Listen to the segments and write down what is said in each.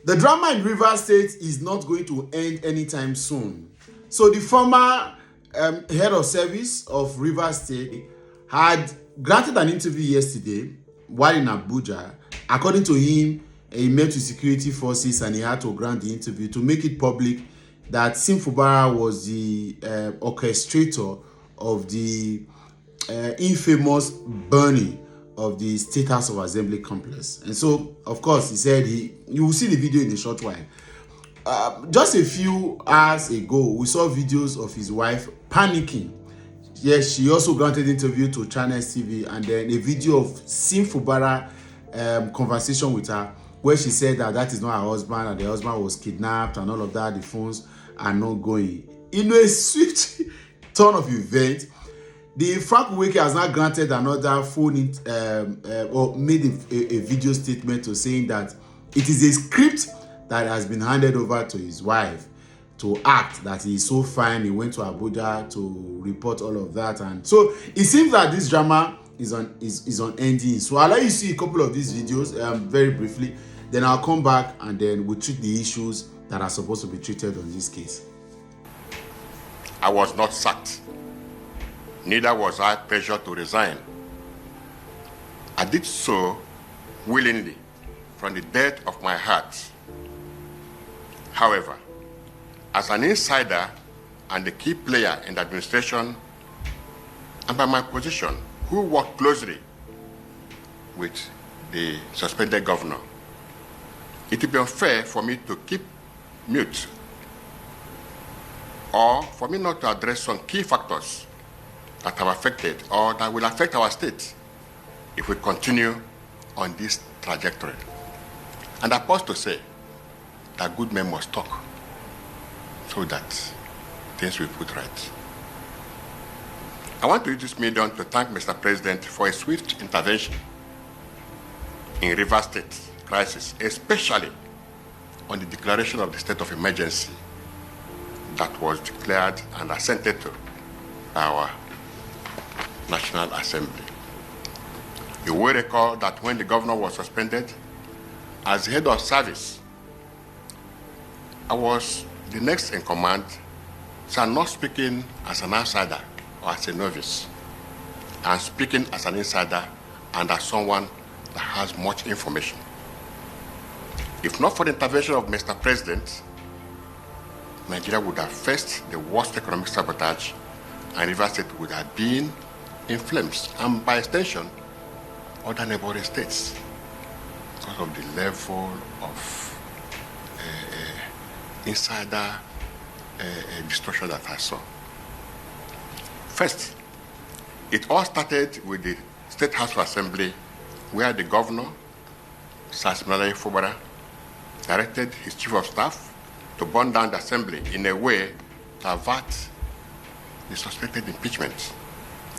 The drama in Rivers State is not going to end anytime soon. So the former head of service of Rivers State had granted an interview yesterday while in Abuja. According to him, he met with security forces and he had to grant the interview to make it public that Fubara was the orchestrator of the infamous burning of the State House of Assembly complex. And so, of course, he said you will see the video in a short while. Just a few hours ago, we saw videos of his wife panicking. Yes, she also granted interview to Channels TV, and then a video of Fubara conversation with her, where she said that is not her husband and the husband was kidnapped and all of that. The phones are not going. In a swift turn of event, the Frank Weke has now granted another phone or made a video statement to saying that it is a script that has been handed over to his wife to act, that he is so fine. He went to Abuja to report all of that, and so it seems that this drama is unending. So I'll let you see a couple of these videos very briefly. Then I'll come back and then we'll treat the issues that are supposed to be treated on this case. I was not sacked. Neither was I pressured to resign. I did so willingly from the depth of my heart. However, as an insider and a key player in the administration, and by my position, who worked closely with the suspended governor, it would be unfair for me to keep mute or for me not to address some key factors that have affected or that will affect our state if we continue on this trajectory. And I pause to say that good men must talk so that things will be put right. I want to use this medium to thank Mr. President for a swift intervention in Rivers State crisis, especially on the declaration of the state of emergency that was declared and assented to by our National Assembly. You will recall that when the governor was suspended, as head of service, I was the next in command, so I'm not speaking as an outsider or as a novice. I'm speaking as an insider and as someone that has much information. If not for the intervention of Mr. President, Nigeria would have faced the worst economic sabotage and Rivers State would have been in flames, and by extension, other neighboring states, because of the level of insider distortion that I saw. First, it all started with the State House of Assembly, where the governor, Sir Fubara, directed his chief of staff to burn down the assembly in a way to avert the suspected impeachment.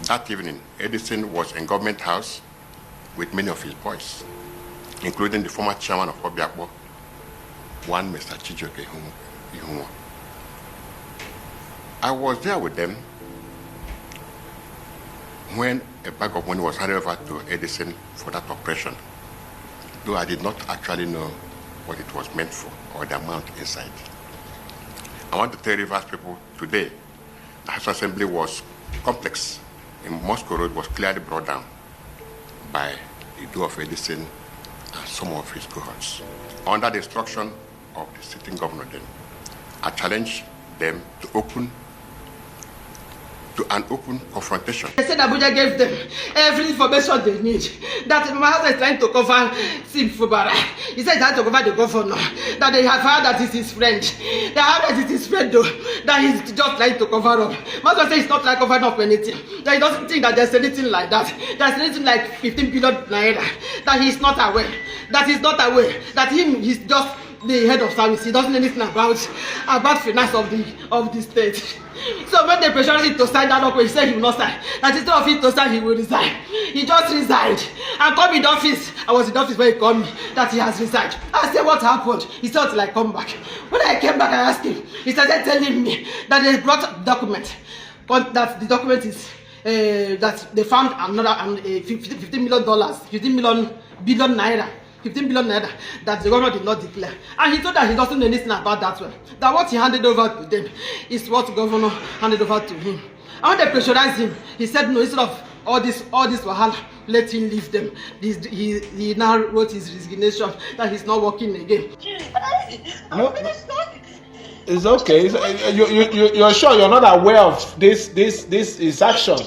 That evening, Edison was in Government House with many of his boys, including the former chairman of Obiakpo, one Mr. Chijoke Ihunwa. I was there with them when a bag of money was handed over to Edison for that operation, though I did not actually know what it was meant for or the amount inside. I want to tell Rivers people today, the House Assembly was complex. In Moscow Road was clearly brought down by the do of Edison and some of his cohorts. Under the instruction of the sitting governor then, I challenged them to an open confrontation. They said Abuja gave them every information they need. That my husband is trying to cover Fubara. He said he's trying to cover the governor. That they have heard that it's his friend. They have heard that it's his friend though. That he's just trying to cover up. My husband says he's not trying to cover up anything. That he doesn't think that there's anything like that. There's anything like 15 billion naira. That he's not aware. That he's not aware. That he's just the head of service. He doesn't know anything about finance of the state. So when they pressured him to sign that document, he said he will not sign. That instead of him to sign, he will resign. He just resigned and called me in the office. I was in the office when he called me that he has resigned. I said, what happened? He said, till I come back. When I came back, I asked him. He started telling me that they brought document, but that the document is that they found another $15 billion naira 15 billion naira that the governor did not declare. And he told that he doesn't know anything about that one. That what he handed over to them is what the governor handed over to him. And when they pressurized him, he said no, instead of all this wahala, let him leave them. He now wrote his resignation that he's not working again. No, it's okay. You're sure you're not aware of this his action?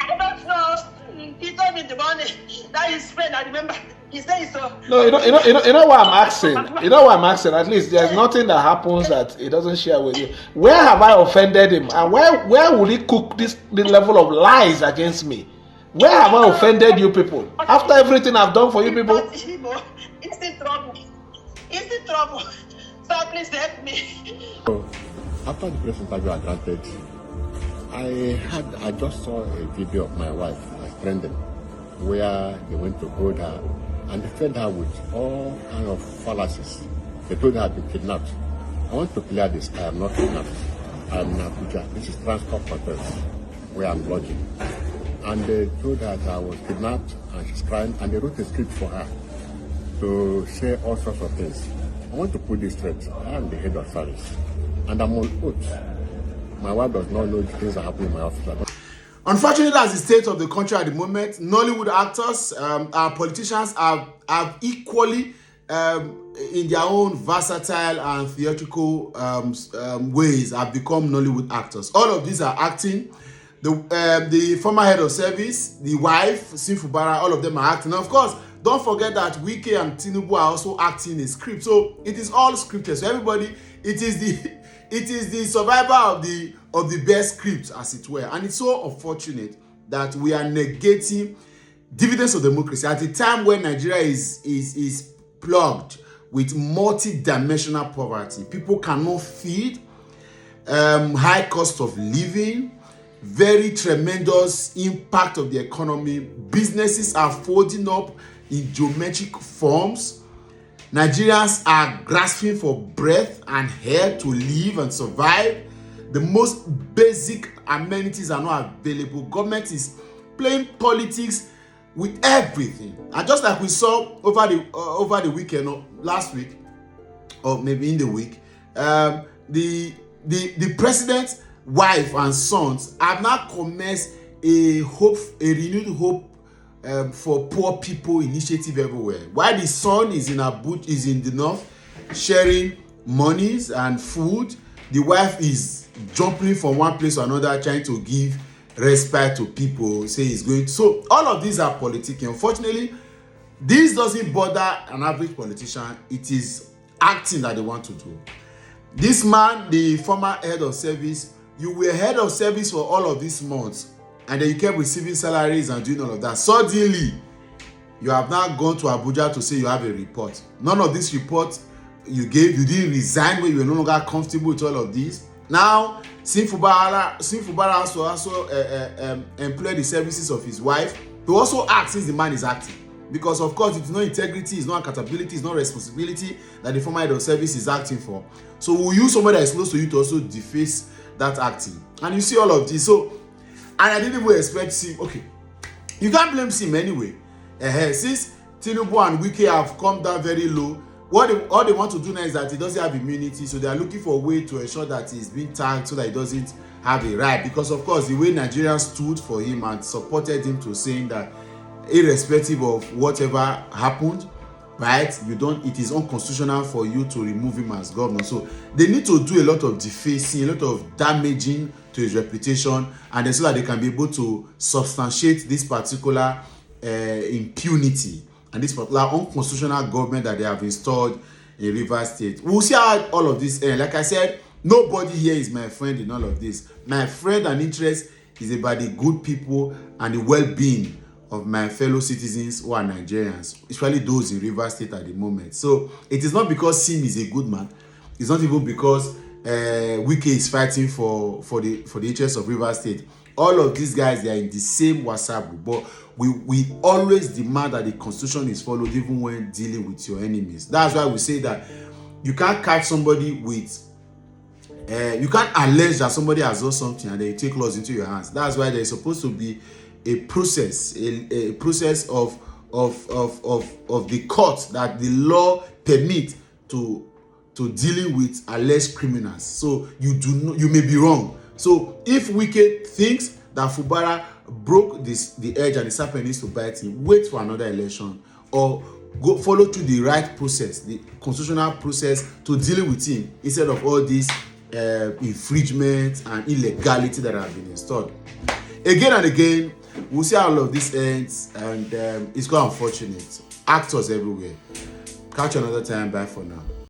I don't know. He told me the morning that his friend, I remember, he said so. No, you know why I'm asking. You know why I'm asking. At least there's nothing that happens that he doesn't share with you. Where have I offended him, and where would he cook this level of lies against me? Where have I offended you people? After everything I've done for you people. He's in trouble. He's in trouble. So please help me. So, after the press interview I granted, I just saw a video of my wife, my friend, where they went to hold her and they fed her with all kind of fallacies. They told her I'd been kidnapped. I want to clear this. I am not kidnapped. I am in Abuja. This is Transport Hotels, where I'm lodging. And they told her that I was kidnapped and she's crying, and they wrote a script for her to say all sorts of things. I want to put this straight. I am the head of service, and I'm on oath. My wife does not know the things that happen in my office. Unfortunately, that's the state of the country at the moment. Nollywood actors, our politicians have equally, in their own versatile and theatrical ways, have become Nollywood actors. All of these are acting. The former head of service, the wife, Fubara, all of them are acting. Now, of course, don't forget that Wike and Tinubu are also acting a script. So it is all scripted. So everybody, it is the survival of the best script, as it were. And it's so unfortunate that we are negating dividends of democracy at a time when Nigeria is plugged with multi-dimensional poverty. People cannot feed, high cost of living, very tremendous impact of the economy. Businesses are folding up in geometric forms. Nigerians are grasping for breath and air to live and survive. The most basic amenities are not available. Government is playing politics with everything. And just like we saw over the weekend or last week, or maybe in the week, the president's wife and sons have now commenced a renewed hope for poor people initiative everywhere. While the son is in the north sharing monies and food, the wife is jumping from one place to another trying to give respite to people, say he's going to. So all of these are political. Unfortunately, this doesn't bother an average politician. It is acting that they want to do. This man, the former head of service, you were head of service for all of these months, and then you kept receiving salaries and doing all of that. Suddenly, you have now gone to Abuja to say you have a report. None of this report you gave, you didn't resign when you were no longer comfortable with all of this. Now, Fubara also employ the services of his wife to also act since the man is acting. Because of course, it's no integrity, it's no accountability, it's no responsibility that the former head of service is acting for. So we'll use somebody that is close to you to also deface that acting. And you see all of this. So, and I didn't even expect Sim. Okay, you can't blame Sim anyway. Since Tinubu and Wike have come down very low, all they want to do now is that he doesn't have immunity. So they are looking for a way to ensure that he's being tagged so that he doesn't have a right. Because of course, the way Nigerians stood for him and supported him to saying that irrespective of whatever happened, right, it is unconstitutional for you to remove him as governor. So they need to do a lot of defacing, a lot of damaging to his reputation, and then so that they can be able to substantiate this particular impunity and this particular unconstitutional government that they have installed in Rivers State. We'll see how all of this ends. Like I said, nobody here is my friend in all of this. My friend and interest is about the good people and the well-being of my fellow citizens who are Nigerians, especially those in Rivers State at the moment. So it is not because Sim is a good man. It's not even because Wike is fighting for the interests of Rivers State. All of these guys, they are in the same WhatsApp group, but we always demand that the constitution is followed even when dealing with your enemies. That's why we say that you can't catch somebody with you can't allege that somebody has done something and then you take laws into your hands. That's why there is supposed to be a process, a process of of the court that the law permit to dealing with alleged criminals. So you may be wrong. So if Wike thinks that Fubara broke the edge and the serpent needs to bite him, wait for another election or go follow through the right process, the constitutional process to dealing with him instead of all these infringements and illegality that have been installed. Again and again, we'll see how all of this ends, and it's quite unfortunate. Actors everywhere. Catch you another time. Bye for now.